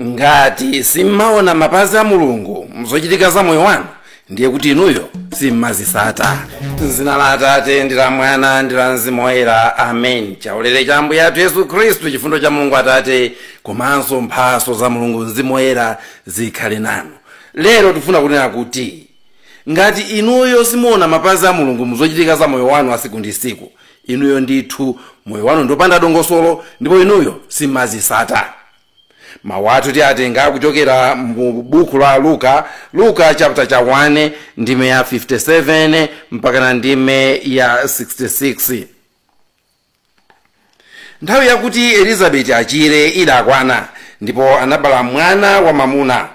Ngati Simmaona Mapazi a Mulungu, muzochitika zamoyo wanu, ndiye kuti Inuyo Simmazitsata. M'dzina la Atate ndi la Mwana ndi la Mzimu Woyera, amen. Chaulere cha Ambuye athu Yesu Khristu, chifundo cha Mulungu Atate, komanso mphatso za Mulungu Mzimu Woyera zikhale nanu. Lero tifuna kunena kuti ngati Inuyo Simmazitsata Mapazi a Mulungu, muzochitika zamoyo wanu wa siku ndi siku, Inuyo ndithu moyo wanu ndopanda dongosolo, ndipo Inuyo Simmazitsata. Mawu athu tiatenga kuchokera mu buku la Luka chapter cha 1 ndime ya 57 mpaka na ndime ya 66. Nthawi yakuti Elizabeti achire idakwana, ndipo anabala mwana wa mwamuna.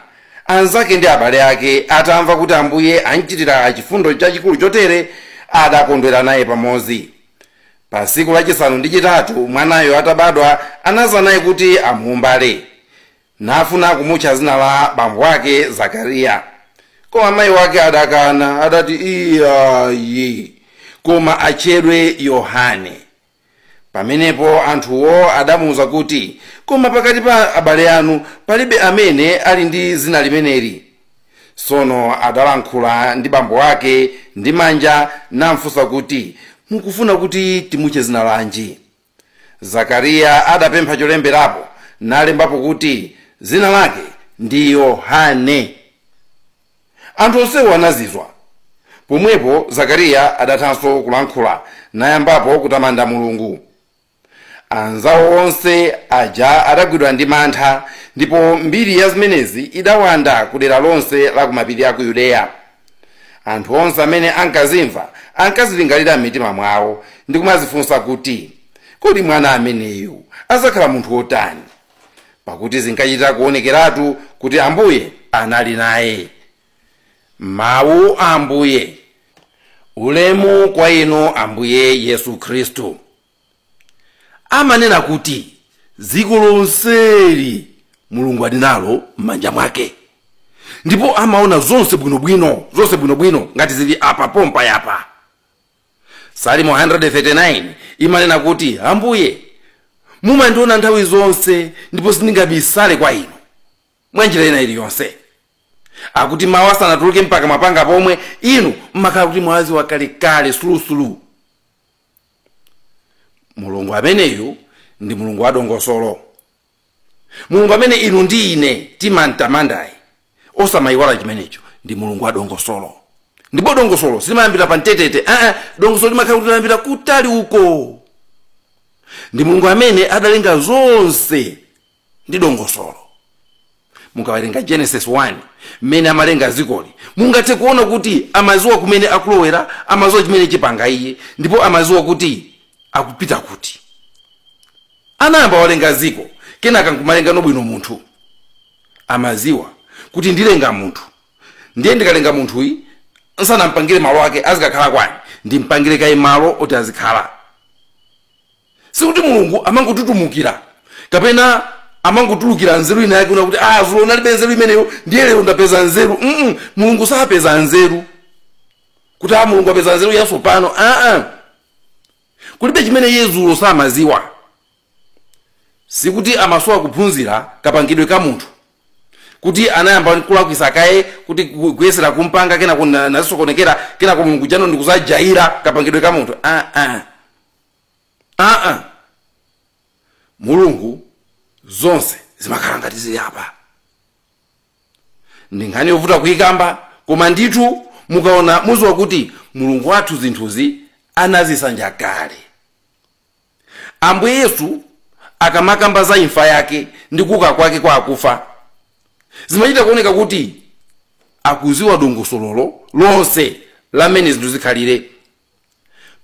Anzake ndi abale ake atamva kuti Ambuye anchitira chifundo chachikulu chotere, adakondwera naye pamodzi. Pa tsiku lachisanu ndi chitatu mwanayo atabadwa, anaza naye kuti amuumbale. Nafuna kumutcha dzina la bambo ake Zakariya. Koma mayi wake adakana, adati iyayi, koma atchedwe Yohane. Pamenepo anthuwo adamuwuza kuti, koma pakati pa abale anu palibe amene ali ndi dzina limeneli. Tsono adalankhula ndi bambo wake ndi manja namfunsa kuti, mukufuna kuti timutche dzina lanji? Zakariya adapempha cholemberapo, nalembapo kuti dzina lake ndi Yohane. Anthu onsewo anazizwa. Pomwepo Zakariya adathanso kulankhula, nayambapo kutamanda Mulungu. Anzawo onse aja adagwidwa ndi mantha, ndipo mbiri ya zimenezi idawanda kudera lonse la kumapiri a ku Yudeya. Anthu onse amene ankazimva ankazilingalira m'mitima mwawo ndi kumazifunsa kuti, kodi mwana ameneyu azakhala munthu wotani? Pakuti zinkachita kuonekeratu kuti Ambuye anali naye. Mawu a Ambuye. Ulemu kwa inu Ambuye Yesu Khristu. Amanena kuti dziko lonseli Mulungu ali nalo m'manja mwake, ndipo amaona zonse bwinobwino ngati zili apa pompa yapa. Salimo 139 imanena kuti, Ambuye mumandiona nthawi zonse, ndipo sindingabisale kwa inu mwa njira ina iliyonse. Akuti mawu asanatuluke mpaka mapanga pomwe, inu mmakhala kuti mwazi wakalekale sulusulu. Mulungu ameneyu ndi Mulungu wa dongosolo. Mulungu amene inu ndi ine timantamandayi, osamayiwala chimenecho, ndi Mulungu wa dongosolo. Ndipo dongosolo silimayambira pa mtetete, dongosolo limakhala kuti limayambira kutali uko. Ndi Mulungu amene adalenga zonse ndi dongosolo. Mukawerenga Genesis 1 mmene amalenga dzikoli, mungathe kuona kuti amaziwa kumene akulowera, amaziwa chimene chipanga iye, ndipo amaziwa kuti akupita kuti. Anayamba walenga dziko, kenaka nkumalenga nobwino munthu. Amaziwa kuti ndilenga munthu, ndiye ndikalenga munthuyi nsanampangire malo ake azikakhala kwani, ndimpangire kaye malo oti azikhala. Sikuti Mulungu amangotutumukira kapena amangotulukira nzeru ina yake kuti zulo nalibe nzeru imeneyo ndiye lero ndapeza nzeru. Mulungu sapeza nzeru kuti Mulungu apeza nzeru yaso pano. Kulibe chimene Yezulo samaziwa. Sikuti amasowa kuphunzira kapangidwe ka munthu, kuti anayamba kulakwisa kaye kuti kuyesera kumpanga kena nasokonekera kena kwa Mulungu jano ndikuzajaira kapangidwe ka munthu. Mulungu zonse zimakhala ngati zili apa. Ndi nkhani yovuta kuyikamba, koma ndithu mukaona muziwa kuti Mulungu wathu zinthuzi anazisanja kale. Ambuye Yesu akamakamba za imfa yake ndi kuuka kwake kwa akufa, zimachita kuoneka kuti akuziwa dongosolo lonse lamene zinthu zikhalire.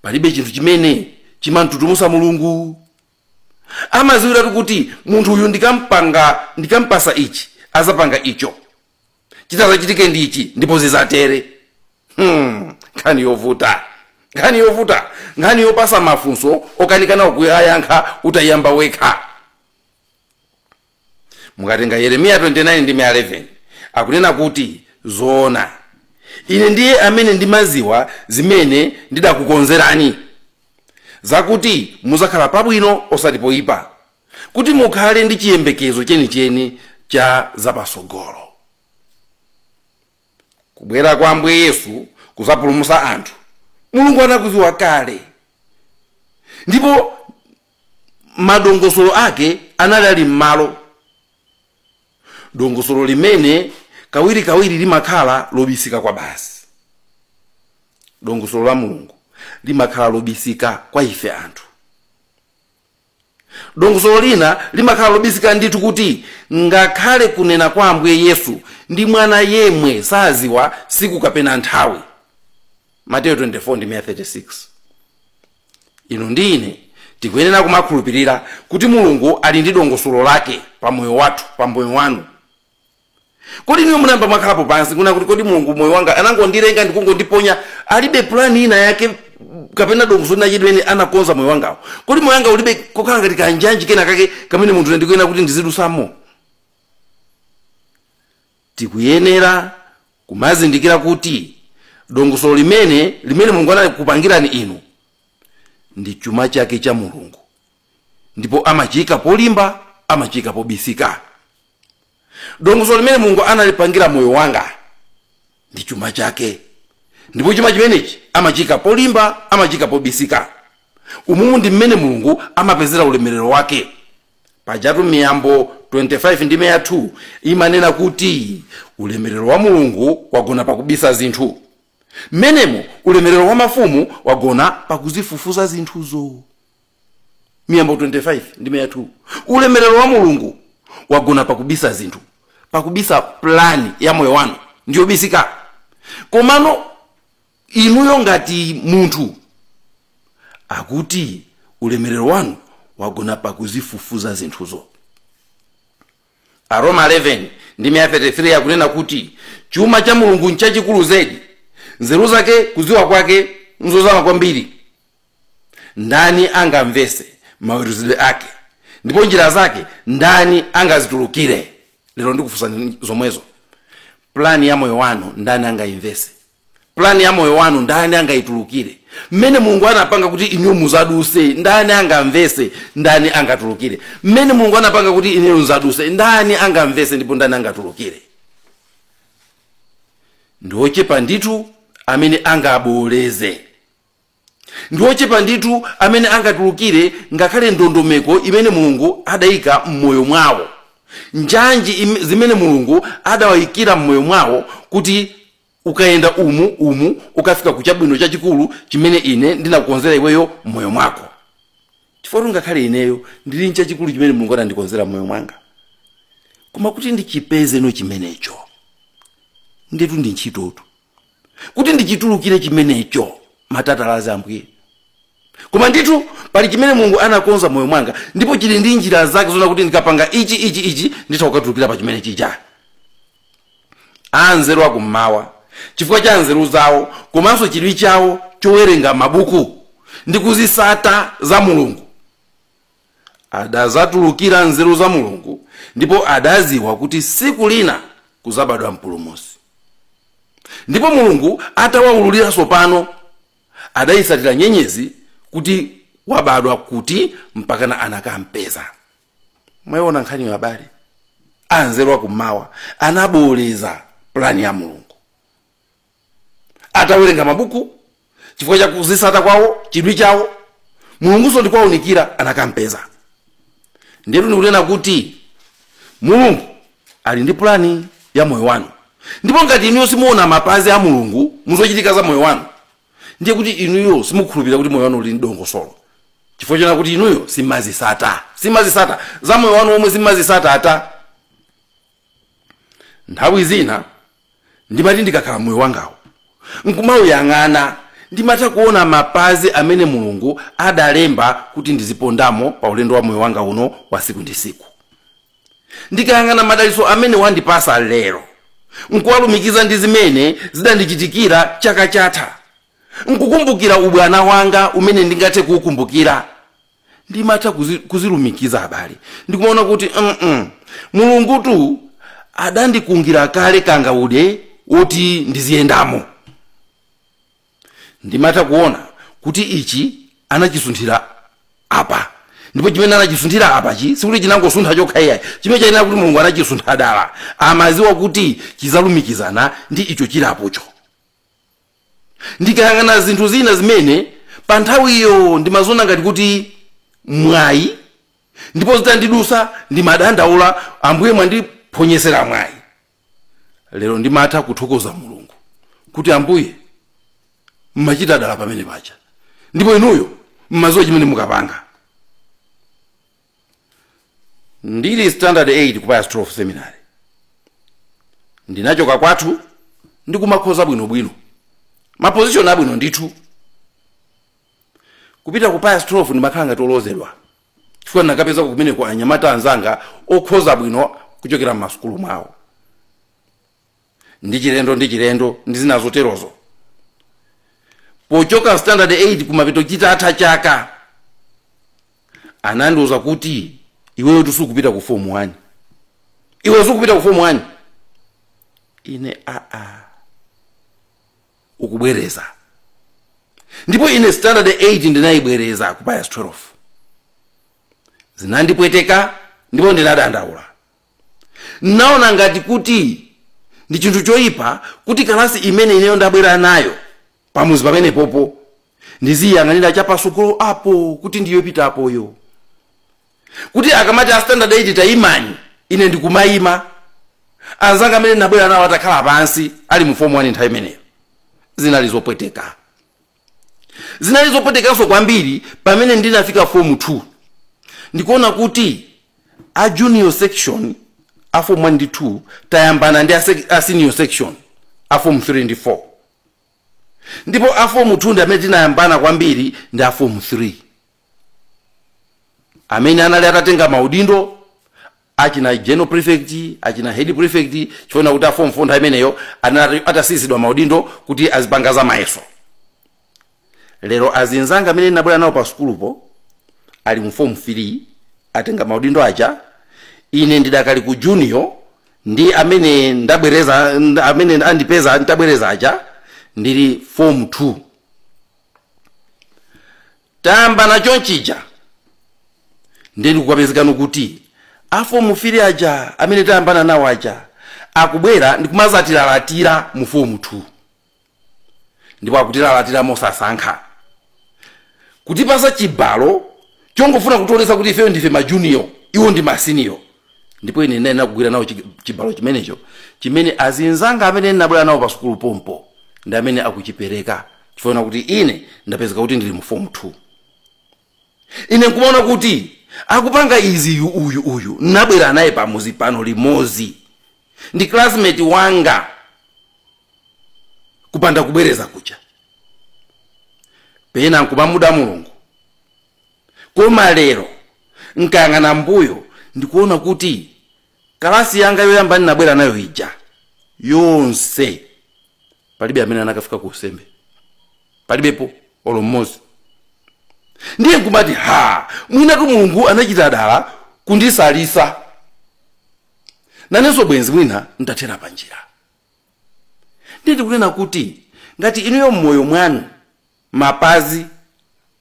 Palibe chinthu chimene chimantutumusa Mulungu. Amaziwiratu kuti munthu uyu ndikampasa ichi azapanga icho, chitazachitike ndi ichi ndipo zizatere. Nkhani yovuta, nkhani yopasa mafunso okanikana kuyayankha utayamba wekha. Mukatenga Yeremiya 29 ndime 11 akunena kuti, zoona ine ndiye amene ndimaziwa zimene ndidakukonzerani, zakuti muzakhala pabwino osati poyipa, kuti mukhale ndi chiyembekezo chenicheni cha zapasogolo. Kubwera kwa Ambuye Yesu kuzapulumutsa anthu Mulungu anakuziwa kale, ndipo madongosolo ake anali ali m'malo. Dongosolo limene kawirikawiri limakhala lobisika kwa basi. Dongosolo la Mulungu limakhala lobisika kwa ife anthu. Dongosolo lina limakhala lobisika ndithu kuti ngakhale kunena kwa Ambuye Yesu ndi mwana yemwe saziwa siku kapena nthawi. Mateyu 24:36. Inu ndi ine tikuyenera kumakhulupirira kuti Mulungu ali ndi dongosolo lake pa moyo wathu, pa moyo wanu. Kodi niyo munamba makhalapo pansi kuna kuti kodi Mulungu moyo wanga anangondilenga ndikungondiponya, alibe plan ina yake kapena dongosolo lina chimene anakonza moyo wangawo? Kodi moyo wanga ulibe kokhala ngati kanjanji kena kake kamene munthu ndikuyenera kuti ndizidusamo? Tikuyenera kumazindikira kuti dongosolo limene Mulungu anakupangirani inu ndi chuma chake cha Mulungu, ndipo amachika polimba, amachika pobisika. Dongosolo limene Mulungu analipangira moyo wanga ndi chuma chake, ndipo chuma chimenechi amachika polimba, amachika pobisika. Umumu ndi mmene Mulungu amapezera ulemerero wake. Pajatu Miyambo 25:2 imanena kuti ulemerero wa Mulungu wagona pakubisa zinthu. Menemo ulemerero wa mafumu wagona pakuzifufuza zinthuzo. Miyambo 25:2 ulemerero wa Mulungu wagona pakubisa zinthu, pakubisa plani ya moyo wanu ndiyo bisika. Komano inuyo ngati munthu akuti ulemerero wanu wagona pakuzifufuza zinthuzo. Aroma 11:33 akunena kuti chuma cha Mulungu nchachikulu zedi, nzeru zake kuziwa kwake nzozama kwambiri. Ndani angamvese maweruzidwe ake, ndipo njira zake ndani angazitulukire? Lero ndikufunsani zomwezo. Plani ya moyo wanu ndani angaimvese? Plani ya moyo wanu ndani angaitulukire? Mmene Mulungu anapanga kuti inu muzaduse ndani angamvese, ndani angatulukire? Mmene Mulungu anapanga kuti inu muzaduse ndani angamvese ndipo ndani angatulukire? Ndiochepa ndithu amene angaboleze, ndiochepa ndithu amene angatulukire ngakhale ndondomeko imene Mulungu adayika mmoyo mwawo, njanji zimene Mulungu adawayikira mmoyo mwawo kuti ukayenda umu ukafika kuchabwino chachikulu chimene ine ndinakukonzera iweyo mmoyo mwako. Chifukwa ngakhale ineyo ndili nchachikulu chimene Mulungu anandikonzera mmoyo mwanga, koma kuti ndichipeze no chimenecho ndetu ndi ntchitotu, kuti ndichitulukire chimenecho matatalazi Ambuye. Koma ndithu pali chimene Mulungu anakonza moyo mwanga, ndipo chili ndi njira zake zona kuti ndikapanga ichi nditha kukatulukira pa chimene chija. Anzeru akummawa chifukwa cha nzeru zawo, komanso chidwi chawo chowerenga mabuku ndi kuzisata za Mulungu, adazatulukira nzeru za Mulungu, ndipo adaziwa kuti siku lina kuzabadwa mpulumutsi. Ndipo Mulungu atawawululira sopano adayisatira nyenyezi kuti wabadwa kuti mpakana anakampeza. Mwaona nkhani ya habari, anzeru akummawa anaboleza plani ya Mulungu, atawerenga mabuku chifukwa cha kuzisata kwawo chidwi chawo, Mulungu so ndikwaonikira anakampeza. Ndero ndikunena kuti Mulungu ali ndi plani ya moyo wanu, ndipo ngati Inuyo Simmazitsata mapazi a Mulungu muzochitika za moyo wanu, ndiye kuti inuyo simukhulupirira kuti moyo wanu uli ndi dongosolo. Chifukwa chona kuti inuyo simmazitsata za moyo wanu omwe simmazitsata ata. Nthawi zina ndimati ndikakhala moyo wangawo nkumayang'ana ndimatha kuona mapazi amene Mulungu adalemba kuti ndizipondamo pa ulendo wa moyo wanga uno wa siku ndi siku. Ndikayang'ana madalitso amene wandipasa lero, nkuwalumikiza ndi zimene zidandichitikira chaka chatha, nkukumbukira ubwana wanga umene ndingathe kukumbukira, ndimatha kuzilumikiza abale. Ndikumaona kuti Mulungu tu adandikungira kale kangaude woti ndiziyendamo. Ndimatha kuona kuti ichi anachisunthira apa, ndipo chimene anachisunthira apachi sikuti chinangosuntha chokha iyayi, chimene chayenera kuti Mulungu anachisuntha dala, amaziwa kuti chizalumikizana ndi icho chilapocho. Ndikayang'ana zinthu zina zimene pa nthawiyo ndimaziona ngati kuti mwayi, ndipo zitandidusa ndimadandaula, Ambuye mwandiphonyesera mwayi. Lero ndimatha kuthokoza Mulungu kuti Ambuye mmachita dala pamene pacha, ndipo inuyo mmaziwa chimene mukapanga. Ndili standard 8 ku Pius 12 seminary, ndinachoka kwathu ndikumakhoza bwinobwino, maposition abwino ndithu. Kupita ku Pius 12 ndimakhala ngati olozedwa, chifukwa ndinakapeza kumene kwa anyamata anzanga okhoza bwino kuchokera m'masukulu mwawo. Ndi chilendo ndi zina zoterozo. Pochoka standard 8 kumapito chitatha chaka, anandiuza kuti iweyo tusukupita ku form 1. Iwe sukupita ku form 1. Ine ukubwereza. Ndipo ine standard 8 ndinayibwereza ku Pius 12. Zinandipweteka ndipo ndinadandaula. Naona ngati kuti ndi chinthu choyipa kuti kalasi imene ineyo ndabwera nayo pamuzi pamene popo ndiziyang'anira chapasukulu apo kuti ndiyo pitapoyo. Kuti akamati a standard 8 tayimani, ine ndikumayima, anzanga amene ndabwera nawo atakhala pansi ali mu form 1 nthawi imeneyo. Zinalizopweteka. Zinalizopwetekanso kwambiri pamene ndinafika form 2. Ndikuona kuti a junior section a form 1 ndi 2 tayambana ndi a senior section a form 3 ndi 4. Ndipo a form 2 ndi amene tinayambana kwambiri ndi a form 3. Amene anali atatenga maudindo, achina general prefect, achina head prefect, chiona kuti a form 4 nthawi imeneyo atasizidwa maudindo kuti azipanga za mayeso. Lero azinzanga amene ndabwera nawo pa sukulupo ali mu form 3 atenga maudindo aja, ine ndidakali ku junior ndi amene ndabwereza, amene andipeza ndabwereza aja ndili form 2. Tamba na chonchija ndili kukapezekano kuti a form 3 aja amene tayambana nawo aja akubwera ndikumazatilalatira mu form 2. Ndipo akutilalatira mosasankha, kutipasa chibalo chongofuna kutolesa kuti ifeyo ndife ma junior, iwo ndi ma senior. Ndipo ine nena kugwira nawo chibalo chimenecho chimene azinzanga amene ndabwera nawo pa sukulu pompo ndi amene akuchipereka, chifuna kuti ine ndapezeka kuti ndili mu form 2. Ine nkumaona kuti akupanga izi uyu nabwera naye pamuzi pano limozi, ndi classmate wanga, kupanda kubwereza kucha. Pena nkumamuda Mulungu. Koma lero nkayang'ana mbuyo ndikuona kuti kalasi yanga yoyamba ndinabwera nayo ija yonse palibe amene anakafika ku usembe, palibepo olo mmozi. Ndiye nkumati mwinatu Mulungu anachita dala kundisalisa, nanenso bwenzi mwina ntathera panjira. Ndiye tikunena kuti ngati inuyo mmoyo mwanu mapazi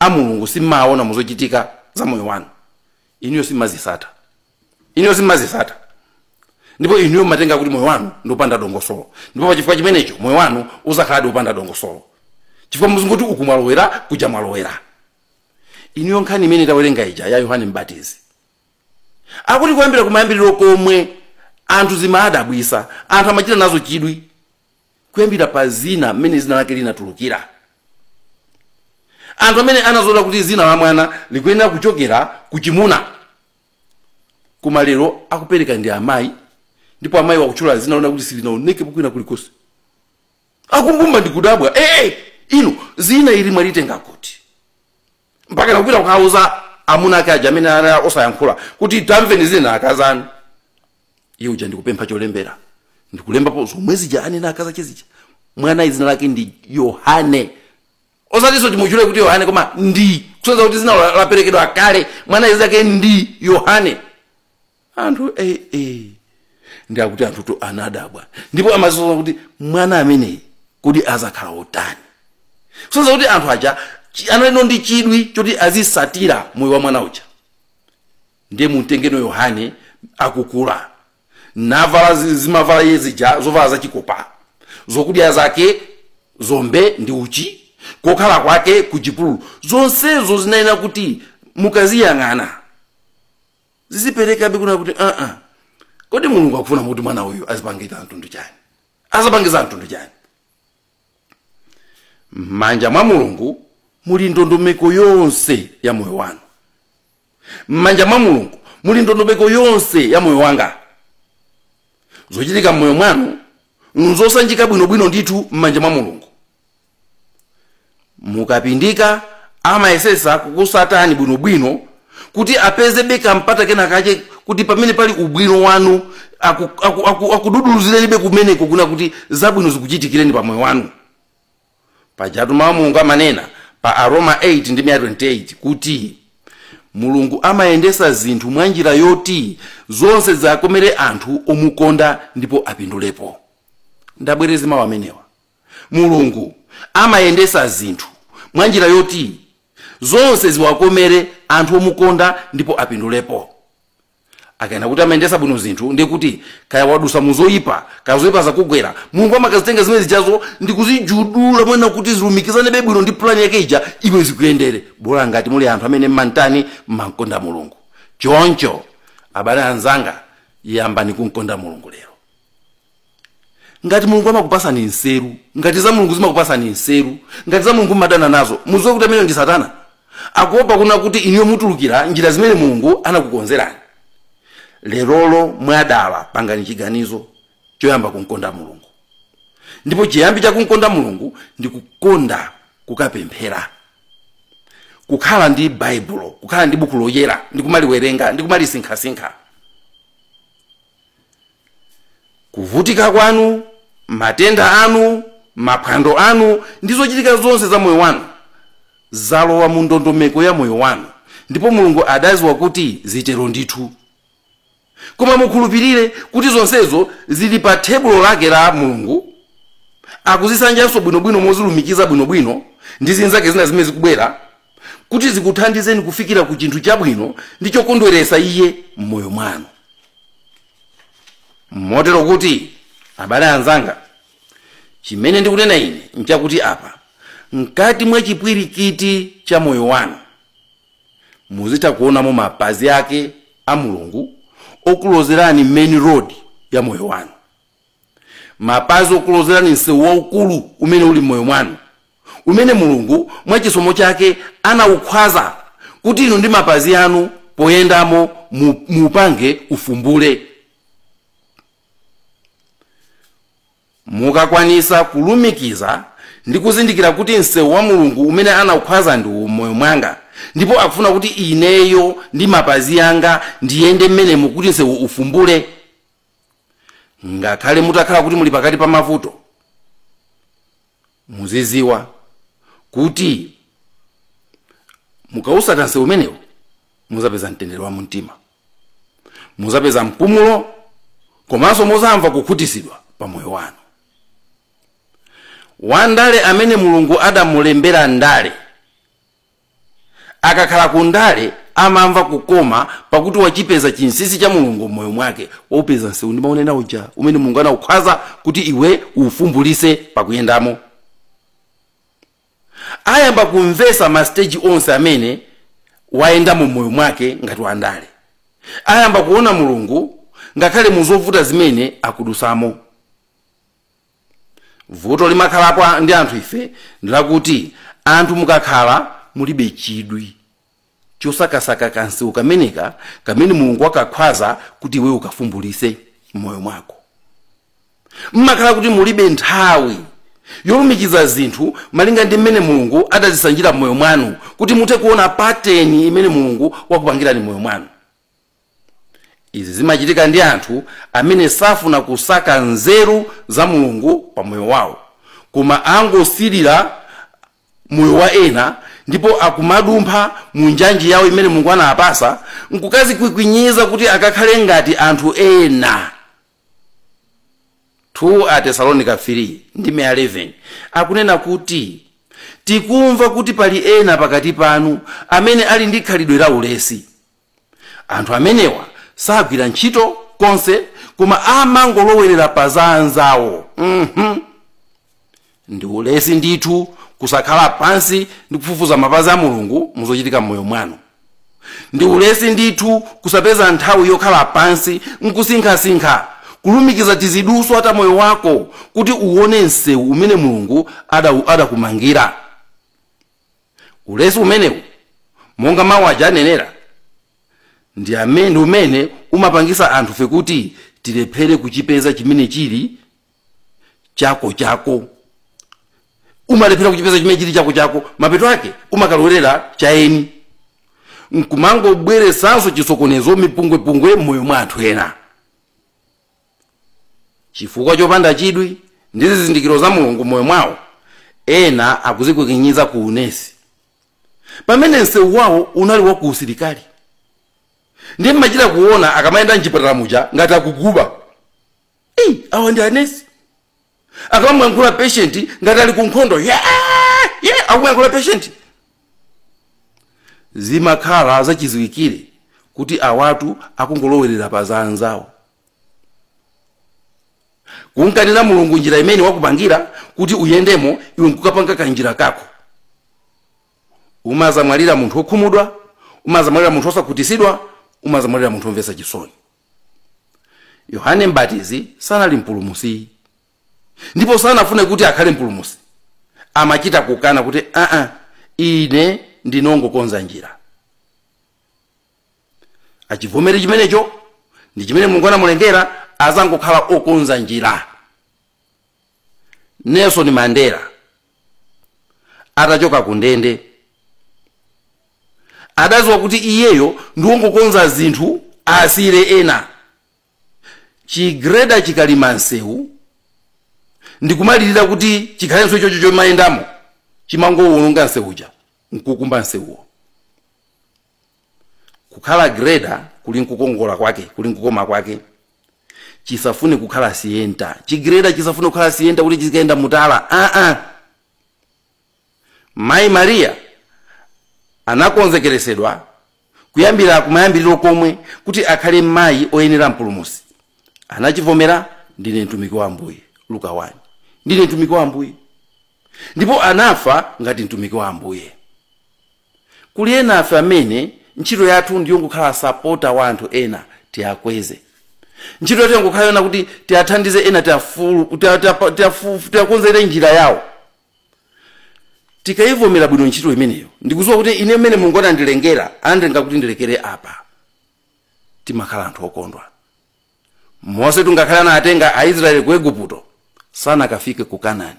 a Mulungu simmaona muzochitika zamoyo wanu, Inuyo Simmazitsata. Inuyo Simmazitsata. Ndipo inuyo matenga kuti moyo wanu ndopanda dongosolo, ndipo pachifukwa chimenecho moyo wanu uzakhala upanda dongosolo, chifukwa muzunguti ukumwalowera kuja mwalowera. Inuyo nkhani imene tawerenga ija ya Yohane Mbatizi akuti kuyambira kumayambiriro komwe anthu zimadabwisa, anthu amachita nazo chidwi, kuyambira pa zina mmene zina lake linatulukira. Anthu amene anazola kuti zina la mwana likuyenera kuchokera ku chimuna, koma lero akupereka ndi amayi, ndipo amayi wakutchula zina lona kuti silinaoneke pokwina kulikonse. Akumbumba ndikudabwa, inu zina ili mwalitenga kuti mpaka nakupita kukauza amuna ake aja amene ana osayankhula kuti tamveni zina akazani. Iye uja ndikupempha cholembera, ndikulemba po zomwe zija anena akaza chezija. Mwana izina lake ndi Yohane, osatiso timuchule kuti Yohane koma ndi kusonza kuti zina laperekedwa kale, mwana izina lake ndi Yohane. Anthu ndi akuti anthu to anadabwa, ndipo amazoza kuti mwana amene kuti azakhala otani. Kusonza kuti anthu aja anali ndi chidwi choti azisatira moyo wa mwana uja. ndiye mutengeno Yohane akukula navala zimavala yezija zovala zachikopa zokudya zake zombe ndi uchi kokhala kwake kuchipululu zonsezo zinaina kuti mukaziyang'ana ziziperekabe kuna kuti kodi Mulungu akufuna kuti mwana uyu azipangiza mtundu chani azapangiza mtundu chani. M'manja mwa Mulungu muli ndondomeko yonse ya moyo wanu. M'manja mwa Mulungu muli ndondomeko yonse ya moyo wanga. Zochitika moyo mwanu nzosanjika bwinobwino ndithu m'manja mwa Mulungu. Mukapindika amayesesa kukusatani bwinobwino kuti apeze beka mpata kena kache kuti pamene pali ubwino wanu akududuluzirebe kumeneko kuna kuti zabwino zikuchitikireni pa moyo wanu. Pajatu mawu Mulungu amanena pa Aroma 8 ndi 28 kuti Mulungu amayendesa zinthu mwanjira yoti zonse zakomere anthu omukonda ndipo apindulepo. Ndabwereza mawu amenewa. Mulungu amayendesa zinthu mwanjira yoti zonse ziwakomere anthu omukonda ndipo apindulepo. Akaena kuti amayendesa bwino zinthu ndiye kuti kaya wadusa muzoyipa kaya zoyipa zakugwera Mulungu amakazitenga zimene zijazo ndi kuzijudula mwena kuti zilumikizane bwino ndi plan yake ija iwe zikuyendere. Bora ngati muli anthu amene mmantani mmankonda Mulungu. Choncho abale anzanga yambani kunkonda Mulungu lero. Ngati Mulungu amakupasani nseru, ngati za Mulungu zimakupasani nseru, ngati za Mulungu madana nazo muzoe kuti amene ndi Satana akuopa kuna kuti iniyo mutulukira njira zimene Mulungu anakukonzerani. Lerolo mwadala pangani chiganizo choyamba kunkonda Mulungu. Ndipo chiyambi cha kunkonda Mulungu ndi kukonda kukapemphera. Kukhala ndi Bible, kukhala ndi buku loyera, ndi kumaliwerenga, ndi kumalisinkhasinkha. Kuvutika kwanu, matenda anu, maphwando anu, ndizochitika zonse za moyo wanu zalowa mu ndondomeko ya moyo wanu. Ndipo Mulungu adaziwa kuti zitero ndithu. Koma mukhulupirire kuti zonsezo zili pa tebulo lake la Mulungu. Akuzisanjanso bwinobwino mozilumikiza bwinobwino ndi zinzake zina zimene zikubwera kuti zikuthandizeni kufikira ku chinthu chabwino ndi chokondweresa iye mmoyo mwanu. Motero kuti abale anzanga chimene ndikunena ine nchakuti apa mkati mwa chipwirikiti cha moyo wanu muzita kuonamo mapazi ake a Mulungu okulozerani main road ya moyo wanu. Mapazi okulozerani nsewu waukulu umene uli moyo mwanu, umene Mulungu mwa chisomo chake anaukhwaza kuti inu ndi mapazi anu poyendamo mupange ufumbule. Mukakwanisa kulumikiza ndi kuzindikira kuti nsewu wa Mulungu umene anaukhwaza ndi moyo mwanga, ndipo akufuna kuti ineyo ndi mapazi anga ndiyende mmenemu kuti nsewu ufumbule. Ngakhale mutakhala kuti muli pakati pa mavuto, muziziwa kuti mukausata nsewu umenewu muzapeza mtendere wa mtima, muzapeza mpumulo, komanso muzamva kukhutisidwa pa moyo wanu. Wandale amene Mulungu adamulembera ndale akakhala ku ndale amamva kukoma pakuti wachipeza chinsisi cha Mulungu moyo mwake. Waupeza nsewu ndi maonena uja umene Mulungu anaukhwaza kuti iwe ufumbulise pakuyendamo. Ayamba kumvesa ma stage onse amene waendamo moyo mwake ngati wandale. Ayamba kuona Mulungu ngakhale muzovuta zimene akudusamo. Vuto limakhalapa ndi anthu ife ndilakuti anthu mukakhala mulibe chidwi chosakasaka kansewu kameneka kamene Mulungu akakhwaza kuti iwe ukafumbulise moyo mwako. Mmakhala kuti mulibe nthawi yolumikiza zinthu malinga ndi mmene Mulungu adazisanjira moyo mwanu kuti muthe kuona pattern imene Mulungu wakupangirani moyo mwanu. Izi zimachitika ndi anthu amene safuna kusaka nzeru za Mulungu pa moyo wawo, koma angosirira moyo wa ena ndipo akumadumpha mu njanji yawo imene Mulungu anapasa nkukazi kwikwinyiza kuti akakhale ngati anthu ena. 2 Tesalonika 3 ndi 11 akunena kuti tikumva kuti pali ena pakati panu amene ali ndi khalidwe la ulesi, anthu amenewa sagwira ntchito konse koma amangolowerera pa za anzawo. Ndi ulesi ndithu kusakhala pansi ndi kufufuza mapazi a Mulungu muzochitika m'moyo mwanu. Ndi ulesi ndithu kusapeza nthawi yokhala pansi nkusinkhasinkha kulumikiza tiziduso ata moyo wako kuti uone msewu umene Mulungu adakumangira. Ulesi umenewu monga mawu aja anenera ndi umene umapangisa anthu fe kuti tilephere kuchipeza chimene chili chako. Umalephera kuchipeza chimene chili chako, mapeto ake umakalowera chaeni. Nkumango bweresanso chisokonezo mipungwepungwe m'moyo mwa anthu ena. Chifukwa chopanda chidwi ndi zizindikiro za Mulungu m'moyo mwawo, ena akuzikwekenyiza ku unesi. Pamene msewu wawo unali wa ku usilikali. Ndi mmachita kuona akamayenda mchipatala muja ngati akuguba. Awa ndi anesi. Akamwankhula patient ngati ali ku nkhondo. Akumwankhula patient. Zimakhala zachiziwikire kuti awatu akungolowerera pa za anzawo. Kunkanira Mulungu njira imene wakupangira kuti uyendemo iwe nkukapanga kanjira kako. Umazamwalira munthu okhumudwa, umazamwalira munthu osakutisidwa, umazamwalira munthu omvetsa chisoni. Yohane Mbatizi sanali mpulumusi. Ndipo sanafune kuti akhale mpulumusi. Amachita kukana kuti ine ndinongokonza njira. Achivomere chimenecho ndi chimene Mulungu anamulengera azangokhala okonza njira. Nelson Mandela atachoka ku ndende adaziwa kuti iyeyo ndiwongokonza zinthu asire ena. Chigreda chikalima nsewu ndikumalirira kuti chikhalenso chocho chomayendamo chimangowononga nsewuja nkukumba nsewuwo. Kukhala greda kuli nkukongola kwake, kuli nkukoma kwake. Chisafune kukhala siyenta. Chigreda chisafune kukhala siyenta kuti chizikaenda mutala. Mai Maria anakonzekeresedwa kuyambira kumayambiriro komwe kuti akhale mayi oyenera mpulumusi. Anachivomera, ndine mtumiki wa Ambuye. Luka 1. Ndine mtumiki wa Ambuye. Ndipo anafa ngati mtumiki wa Ambuye. Kuli ena afe amene ntchito yathu ndiyo ngokhala supporter wa anthu ena tiakweze. Ntchito yathu ngokhala yona kuti tiathandize ena tiakonzere njira yawo. Tikayivomera bwino ntchito imeneyo ndikuziwa kuti ine mmene Mulungu anandilengera andenga kuti ndilekere apa, timakhala anthu okondwa. Mose tungakhala anatenga Aisraeli ku Igupto sanakafike ku Kanaani.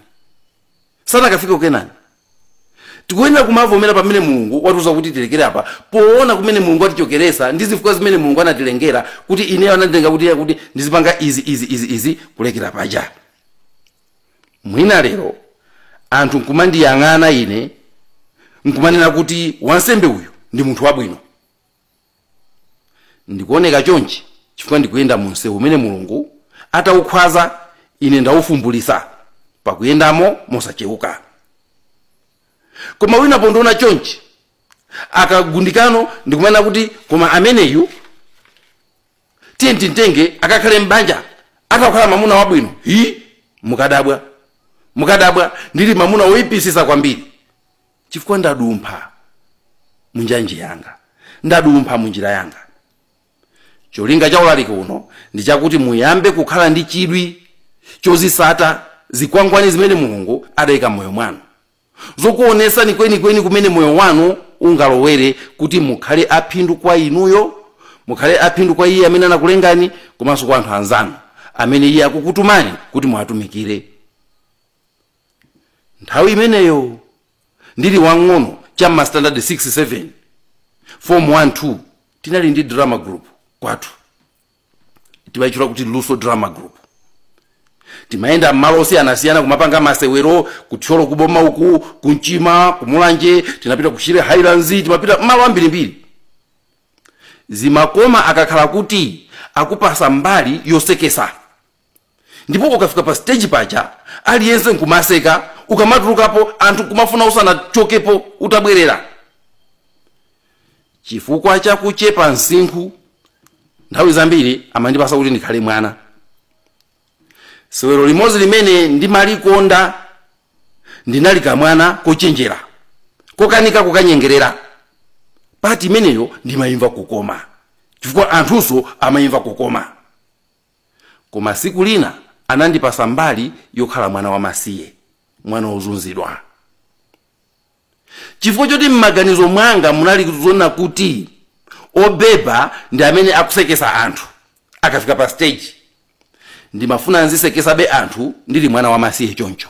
Tikuyenera kumavomera pamene Mulungu watuza kuti tilekere apa, poona kumene Mulungu atichokeresa ndi zifukwa zimene Mulungu anatilengera kuti ineyo anandenga kuti ndizipanga izi kulekera paja. Mwina lero anthu nkumandiyang'ana ine nkumanena kuti wansembe uyu ndi munthu wabwino. Ndikuoneka chonchi chifukwa ndikuyenda mu msewu umene Mulungu ataukhwaza ine ndaufumbulisa pakuyendamo mosacheuka. Koma wina pondoona chonchi akagundikano ndikumana kuti koma ameneyu tintenge akakhale mbanja atakhala mamuna wabwino. Mukadabwa ndili mamuna oyipisisa kwambiri chifukwa ndadumpha munjanji yanga, ndadumpha munjira yanga. Cholinga cha Ulaliki uno ndi chakuti muyambe kukhala ndi chidwi chozisata zikwangwani zimene Mulungu adayika moyo mwanu, zokuonesa ni kweni kumene moyo wanu ungalowere kuti mukhale aphindu kwa inuyo, mukhale aphindu kwa iye amene anakulengani, komanso kwa anthu anzanu amene iye akukutumani kuti muatumikire. Nthawi imeneyo ndili wang'ono cha standard 6-7 form 1-2 tinali ndi drama group kwathu. Timayitchula kuti Luso drama group. Timayenda mmalo osiyana kumapanga masewero kuthyolo kuboma uku, kunchima, kumulanje, tinapita kushire Highlands, timapita mmalo ambirimbiri. Zimakoma akakhala kuti akupasa mbali yosekesa. Ndipo ukafika pa stage pacha aliyense nkumaseka, ukamatulukapo anthu kumafuna usana chokepo utabwerera. chifukwa cha kuchepa msinkhu nthawi zambiri amandipasa kuti ndikhale mwana. Sewero limodzi limene ndimalikonda ndinali kamwana kochenjera, kokanika kukanyengerera. Pati imeneyo ndimayimva kukoma, chifukwa anthunso amayimva kukoma. Koma siku lina anandipasa mbali yokhala mwana wamasiye, mwana wozunzidwa. Chifukwa choti m'maganizo mwanga munali kuzona kuti obeba ndi amene akusekesa anthu, akafika pa stage ndimafuna nzisekesabe anthu ndili mwana wamasiye choncho.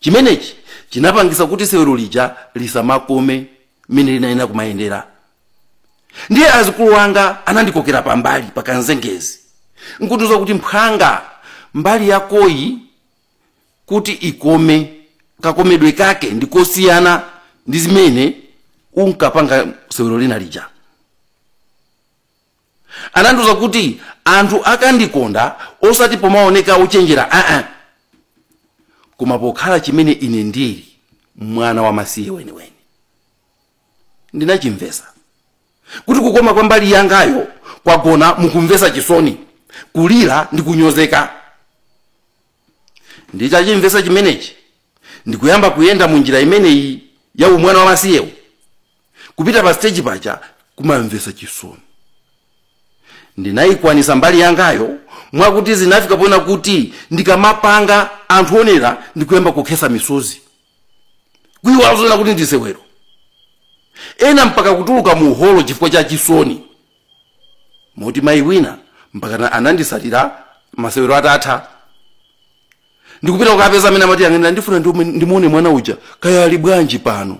Chimenechi chinapangisa kuti sewero lija lisamakome mene linaina kumayendera. Ndiye azikulu wanga anandikokera pambali pakanzengezi, nkutuza kuti mphanga mbali yakoyi kuti ikome, kakomedwe kake ndikosiyana ndi zimene unkapanga sewero lina lija. Ananduza kuti anthu akandikonda osati pomaoneka uchenjera, koma pokhala chimene ine ndili mwana wamasiye weniweni. Ndinachimvesa kuti kukoma kwa mbali yangayo kwagona mukumvesa chisoni, kulira ndi kunyozeka. Ndichachimvesa chimenechi ndikuyamba kuyenda munjira imeneyi ya umwana wamasiyewo, kupita pa stage pacha kumamvesa chisoni. Ndinayikwanisa mbali yangayo mwakuti zinafika pona kuti ndikamapanga anthu onera ndikuyamba kukhesa misozi, kuyiwazona kuti ndisewero. Ena mpaka kutuluka mu holo chifukwa cha chisoni. Moti mayi wina mpaka anandisatira masewero atatha. Ndikupita kukapeza amene amati angenda ndifuna ndimuone mwana uja kaya ali bwanji pano.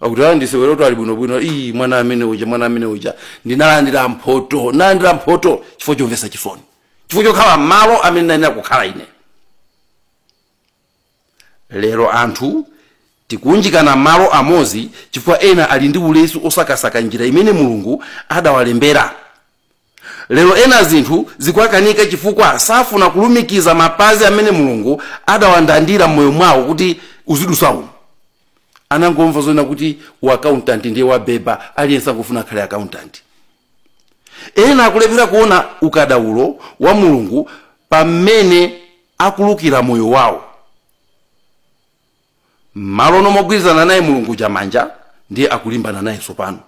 Akuti ndisewero to ali bwinobwino, mwana amene uja ndinalandira mphoto, nalandira mphoto chifukwa chomvesa chisoni, chifukwa chokhala malo amene ndinali kukhala ine. Lero anthu tikunjikana malo amozi chifukwa ena ali ndi ulesi osakasaka njira imene Mulungu adawalembera. Lero ena zinthu zikwakanika chifukwa safuna kulumikiza mapazi amene Mulungu adawandandira moyo mwawo kuti uzidusawo. Anangomva zona kuti accountant ndiye wabeba, aliyense akufuna khale accountant. Ena akulephera kuona ukadaulo wa Mulungu pamene akulukira moyo wawo. Malo nomogwirizana naye Mulungu chamanja ndiye akulimbana naye sopano,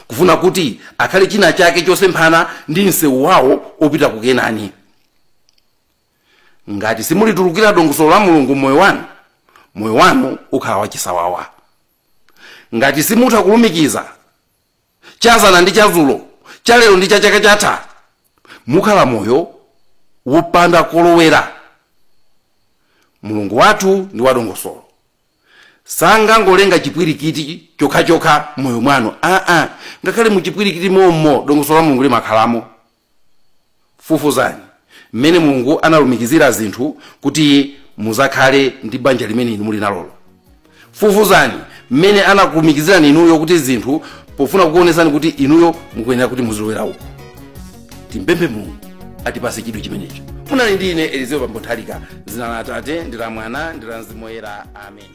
kufuna kuti akhale china chake chosemphana ndi msewu wawo opita kukenani. Ngati simulitulukira dongosolo la Mulungu moyo wanu ukhala wachisawawa. Ngati simutha kulumikiza chazana ndi chazulo, chalero ndi chachaka chatha, mukhala moyo wopanda kolowera. Mulungu wathu ndi wadongosolo, sangangolenga chipwirikiti chokha moyo mwanu. Ngakhale mu chipwirikiti mommo dongosolo la Mulungu limakhalamo. Fufuzani mmene Mulungu analumikizira zinthu kuti muzakhale ndi banja limene inu muli nalolo. Fufuzani mmene anakulumikizira inuyo kuti zinthu pofuna kukuonesani kuti inuyo mukuyenera kuti muzilowera uko. Timpemphe Mulungu atipase chidwi chimenecho. Munali ndi ine Elizeo Nthalika, dzina la Atate ndi la Mwana ndi la Mzimu Woyera. Amen.